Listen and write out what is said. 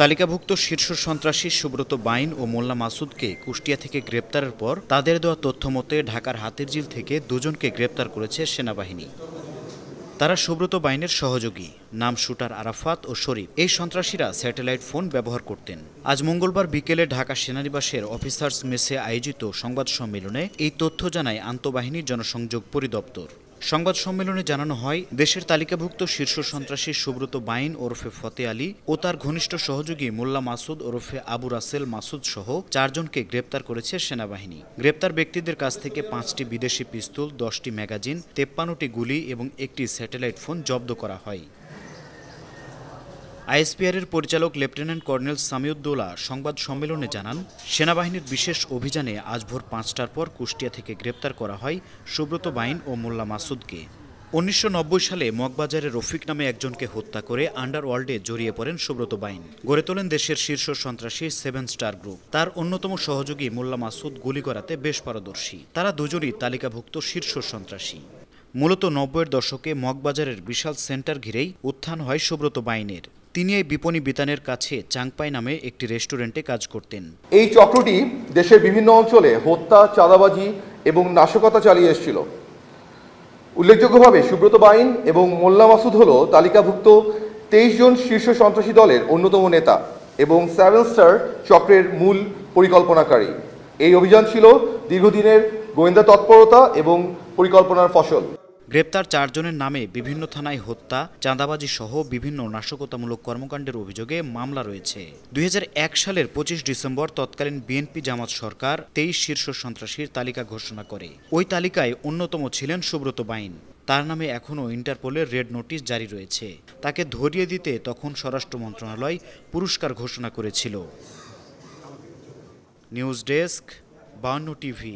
তালিকাভুক্ত শীর্ষ সন্ত্রাসী সুব্রত বাইন ও মোল্লা মাসুদকে কুষ্টিয়া থেকে গ্রেপ্তারের পর তাদের দেওয়া তথ্য মতে ঢাকার হাতিরঝিল থেকে দুজনকে গ্রেপ্তার করেছে সেনাবাহিনী। তারা সুব্রত বাইনের সহযোগী, নাম শুটার আরাফাত ও শরীফ। এই সন্ত্রাসীরা স্যাটেলাইট ফোন ব্যবহার করতেন। আজ মঙ্গলবার বিকেলে ঢাকা সেনানিবাসের অফিসার্স মেসে আয়োজিত সংবাদ সম্মেলনে এই তথ্য জানায় আন্তঃবাহিনীর জনসংযোগ পরিদপ্তর। সংবাদ সম্মেলনে জানানো হয়, দেশের তালিকাভুক্ত শীর্ষ সন্ত্রাসী সুব্রত বাইন ওরফে ফতে আলী ও তার ঘনিষ্ঠ সহযোগী মোল্লা মাসুদ ওরফে আবু রাসেল মাসুদ সহ 4 জনকে গ্রেপ্তার করেছে সেনাবাহিনী। গ্রেপ্তার ব্যক্তিদের কাছ থেকে 5টি বিদেশি পিস্তল, 10টি ম্যাগাজিন, 53টি গুলি এবং একটি স্যাটেলাইট ফোন জব্দ করা হয়। আইএসপিআরের পরিচালক লেফটেন্যান্ট কর্নেল সামিউদ্দৌলা সংবাদ সম্মেলনে জানান, সেনাবাহিনীর বিশেষ অভিযানে আজ ভোর 5টার পর কুষ্টিয়া থেকে গ্রেপ্তার করা হয় সুব্রত বাইন ও মোল্লা মাসুদকে। 1990 সালে মগবাজারে রফিক নামে একজনকে হত্যা করে আন্ডারওয়ার্ল্ডে জড়িয়ে পড়েন সুব্রত বাইন। গড়ে তোলেন দেশের শীর্ষ সন্ত্রাসী 7 স্টার গ্রুপ। তার অন্যতম সহযোগী মোল্লা মাসুদ গুলি করাতে বেশ পারদর্শী। তারা দুজনই তালিকাভুক্ত শীর্ষ সন্ত্রাসী। মূলত 90-এর দশকে মগবাজারের বিশাল সেন্টার ঘিরেই উত্থান হয় সুব্রত বাইনের। তিনি এই বিপণী বিতানের কাছে চাংপাই নামে একটি রেস্টুরেন্টে কাজ করতেন। এই চক্রটি দেশের বিভিন্ন অঞ্চলে হত্যা, চাঁদাবাজি এবং নাশকতা চালিয়ে এসেছিল। উল্লেখযোগ্যভাবে সুব্রত বাইন এবং মোল্লা মাসুদ হল তালিকাভুক্ত 23 জন শীর্ষ সন্ত্রাসী দলের অন্যতম নেতা এবং 7 স্টার চক্রের মূল পরিকল্পনাকারী। এই অভিযান ছিল দীর্ঘদিনের গোয়েন্দা তৎপরতা এবং পরিকল্পনার ফসল। গ্রেপ্তার 4 জনের নামে বিভিন্ন থানায় হত্যা, চাঁদাবাজি সহ বিভিন্ন নাশকতামূলক কর্মকাণ্ডের অভিযোগে মামলা রয়েছে। 2001 সালের 25 ডিসেম্বর তৎকালীন বিএনপি জামাত সরকার 23 শীর্ষ সন্ত্রাসীর তালিকা ঘোষণা করে। ওই তালিকায় অন্যতম ছিলেন সুব্রত বাইন। তার নামে এখনও ইন্টারপোলের রেড নোটিশ জারি রয়েছে। তাকে ধরিয়ে দিতে তখন স্বরাষ্ট্র মন্ত্রণালয় পুরস্কার ঘোষণা করেছিল। News desk, 52 TV.